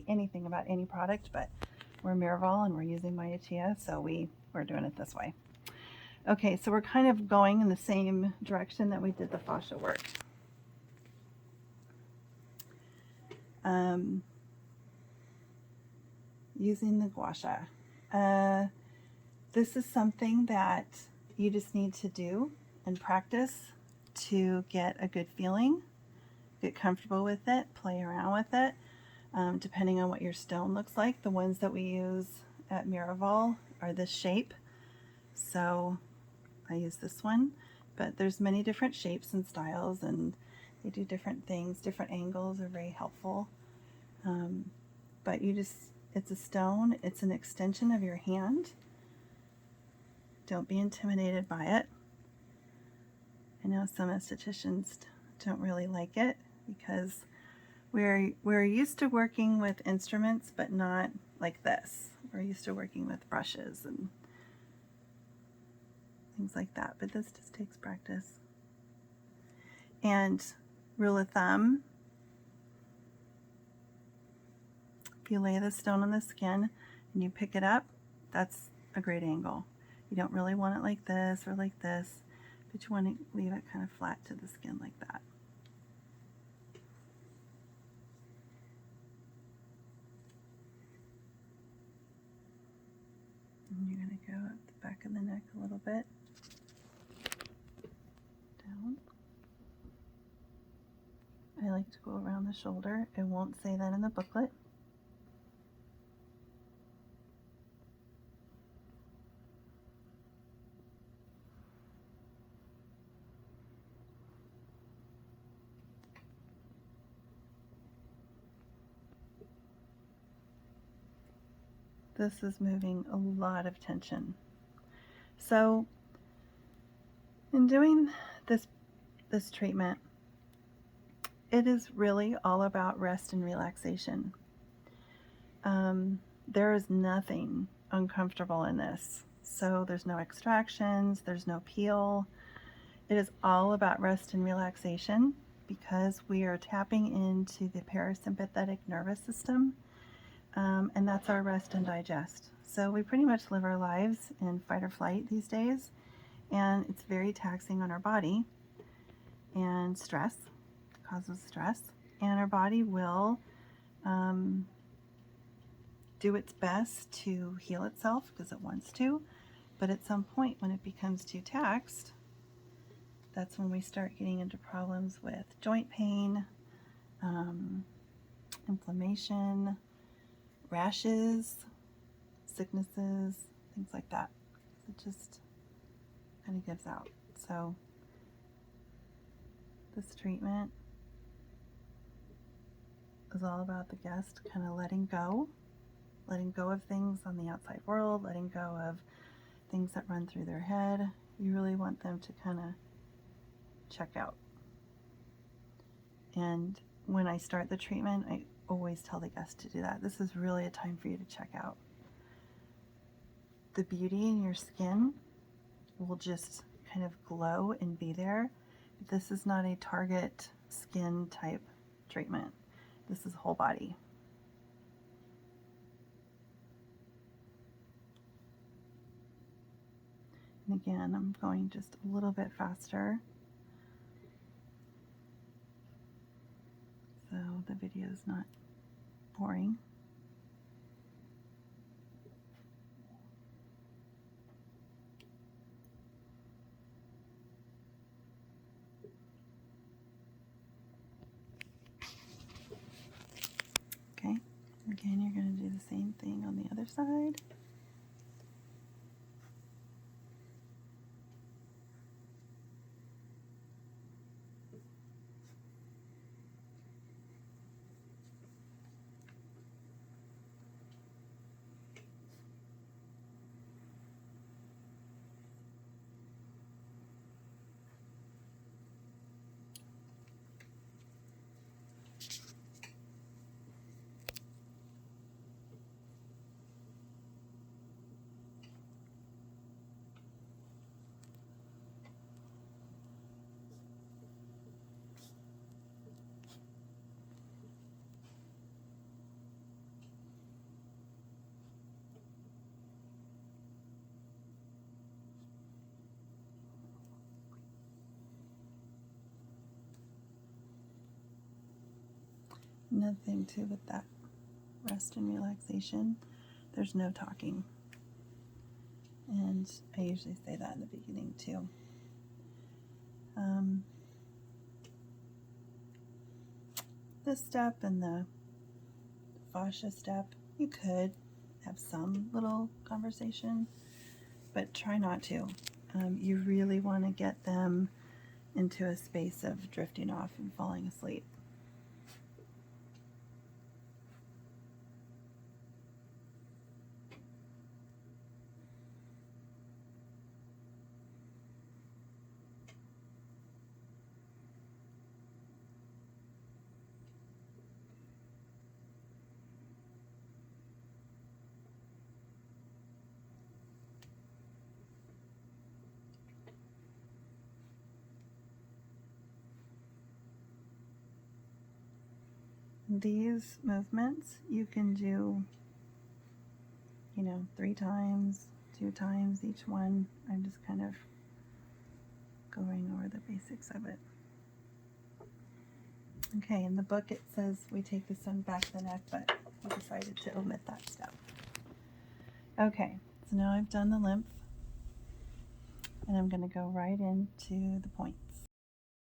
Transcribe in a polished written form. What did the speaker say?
anything about any product, but we're Miraval and we're using Myatia, so we're doing it this way. Okay, so we're kind of going in the same direction that we did the fascia work. Using the gua sha. This is something that you just need to do and practice to get a good feeling, get comfortable with it, play around with it, depending on what your stone looks like. The ones that we use at Miraval are this shape, so I use this one, but there's many different shapes and styles, and they do different things. Different angles are very helpful, but it's a stone, it's an extension of your hand. Don't be intimidated by it. I know some estheticians don't really like it because we're used to working with instruments, but not like this. We're used to working with brushes and things like that, but this just takes practice. And rule of thumb, if you lay the stone on the skin and you pick it up, that's a great angle. You don't really want it like this or like this, but you want to leave it kind of flat to the skin like that. And you're going to go up the back of the neck a little bit, down. I like to go around the shoulder. It won't say that in the booklet. This is moving a lot of tension. So in doing this treatment, it is really all about rest and relaxation. There is nothing uncomfortable in this. So there's no extractions, there's no peel. It is all about rest and relaxation because we are tapping into the parasympathetic nervous system. And that's our rest and digest. So we pretty much live our lives in fight or flight these days, and it's very taxing on our body, and stress causes stress, and our body will do its best to heal itself because it wants to, but at some point when it becomes too taxed, that's when we start getting into problems with joint pain, inflammation, rashes, sicknesses, things like that. It just kind of gives out. So this treatment is all about the guest kind of letting go of things on the outside world, letting go of things that run through their head. You really want them to kind of check out. And when I start the treatment, I always tell the guest to do that. This is really a time for you to check out. The beauty in your skin will just kind of glow and be there. This is not a target skin type treatment. This is whole body. And again, I'm going just a little bit faster, so the video is not boring. Okay, again, you're going to do the same thing on the other side. nothing too with that rest and relaxation. There's no talking. And I usually say that in the beginning too. This step and the fascia step, you could have some little conversation, but try not to. You really want to get them into a space of drifting off and falling asleep. These movements you can do, 3 times, 2 times each one. I'm just kind of going over the basics of it. Okay, in the book it says we take this on back of the neck, but we decided to omit that step. Okay, so now I've done the lymph, and I'm going to go right into the point.